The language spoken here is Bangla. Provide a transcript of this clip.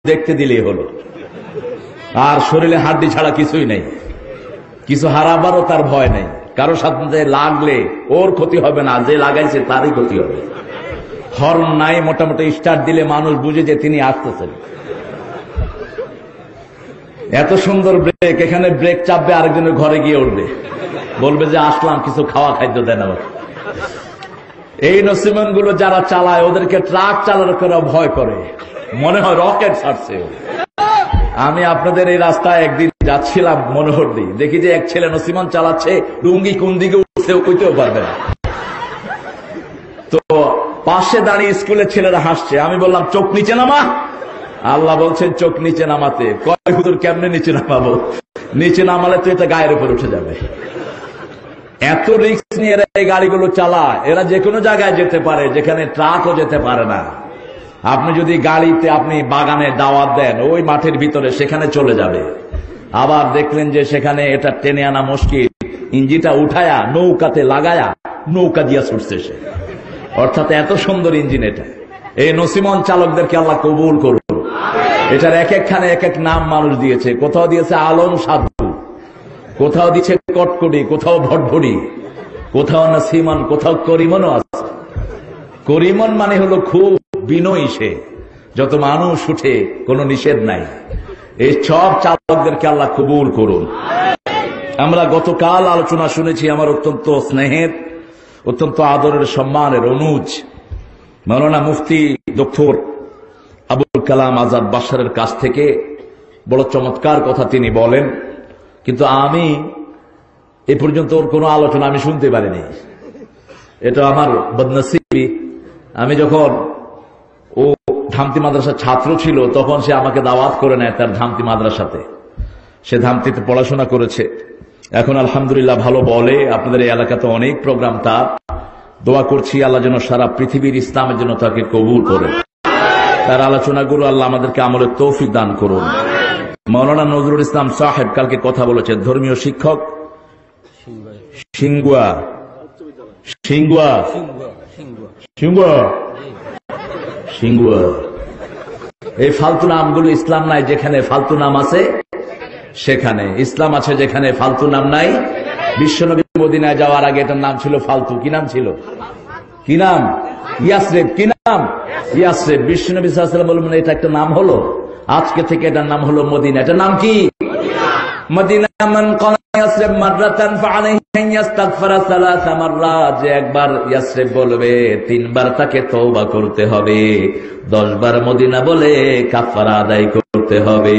দেখতে দিলেই হলো, আর শরীরে হাড্ডি ছাড়া কিছুই নেই, কিছু হারাবারও তার ভয় নেই। কারো সাথে লাগলে ওর ক্ষতি হবে না, যে লাগাইছে তারই ক্ষতি হবে। হর্ন নাই, মোটামুটি স্টার্ট দিলে মানুষ বুঝে যে তিনি আসতেছেন। এত সুন্দর ব্রেক, এখানে ব্রেক চাপবে, আরেকজনের ঘরে গিয়ে উঠবে, বলবে যে আসলাম, কিছু খাওয়া খাদ্য দেন আমার। এই নসিমন গুলো যারা চালায় ওদেরকে ট্রাক চালানোর করে ভয় করে, মনে হয় রকেট ছাড়ছে। আমি আপনাদের এই রাস্তায় একদিন যাচ্ছিলাম মনোহর দিয়ে, দেখি যে এক ছেলে নসিমন চালাচ্ছে, লুঙ্গি কোন দিকে উঠছে কইতেও পারবে না। তো পাশে দাঁড়িয়ে স্কুলের ছেলেরা হাসছে, আমি বললাম চোখ নিচে নামা। আল্লাহ বলছেন চোখ নিচে নামাতে। কয় হুজুর কেমনে নিচে নামাবো? নিচে নামালে তো এটা গায়ের উপর উঠে যাবে। এত রিস্ক নিয়ে এরা এই গাড়িগুলো চালায়, এরা যে কোনো জায়গায় যেতে পারে যেখানে ট্রাকও যেতে পারে না। আপনি যদি গাড়িতে আপনি বাগানে দাওয়াত দেন, ওই মাঠের ভিতরে সেখানে চলে যাবে। আবার দেখলেন যে সেখানে এটা টেনে আনা মুশকিল, ইঞ্জিনটা উঠায়া নৌকাতে লাগায়া নৌকা দিয়া ছুটছে সে। অর্থাৎ এত সুন্দর ইঞ্জিন এটা। এই নসিমন চালকদেরকে আল্লাহ কবুল করুন। এটার এক একখানে এক এক নাম মানুষ দিয়েছে। কোথাও দিয়েছে আলম সাধু, কোথাও দিচ্ছে কটকটি, কোথাও ভটভটি, কোথাও নাসিমান, কোথাও করিমনও আছে। করিমন মানে হলো খুব বিনয়ী সে, যত মানুষ উঠে কোনো নিষেধ নাই। এই সব চালকদেরকে আল্লাহ কবুল করুন। আমরা গতকাল আলোচনা শুনেছি আমার অত্যন্ত স্নেহের, অত্যন্ত আদরের, সম্মানের অনুজ মাওলানা মুফতি ডক্টর আবুল কালাম আজাদ বাশারের কাছ থেকে বড় চমৎকার কথা তিনি বলেন, কিন্তু আমি এ পর্যন্ত ওর কোনো আলোচনা আমি শুনতে পারিনি। এটা আমার বদনসিবি। আমি যখন ও ধামতি মাদ্রাসার ছাত্র ছিল তখন সে আমাকে দাওয়াত করে নেয় তার ধামতি মাদ্রাসাতে। সে ধামতিতে পড়াশোনা করেছে, এখন আলহামদুলিল্লাহ ভালো বলে। আপনাদের এই এলাকাতে অনেক প্রোগ্রাম তার। দোয়া করছি আল্লাহ যেন সারা পৃথিবীর ইসলামের জন্য তাকে কবুল করে। তার আলোচনাগুলো আল্লাহ আমাদেরকে আমলের তৌফিক দান করুন। মাওলানা নজরুল ইসলাম সাহেব কালকে কথা বলেছেন, ধর্মীয় শিক্ষক সিঙ্গুয়া সিঙ্গুয়া সিঙ্গুয়া সিঙ্গুয়া। এই ফালতু নামগুলো ইসলাম নাই, যেখানে ফালতু নাম আছে সেখানে ইসলাম আছে, যেখানে ফালতু নাম নাই। বিশ্বনবী মদিনায় যাওয়ার আগে এটার নাম ছিল ফালতু। কি নাম ছিল? কি নাম? ইয়াসরিব। কি নাম? ইয়াসরিব। বিশ্বনবী সাল্লাল্লাহু আলাইহি ওয়াসাল্লাম বললেন এটা একটা নাম হলো, আজকে থেকে এটার নাম হলো মদিনা। এটার নাম কি? মদিনা। মান ক্বালা ইয়াসরিব মাররাতান ফাআলাইহি আন ইস্তাগফিরা সালাসা মাররাত। যে একবার ইয়াসরিব বলবে 3 বার তাকে তওবা করতে হবে, 10 বার মদিনা বলে কাফারা আদায় করতে হবে।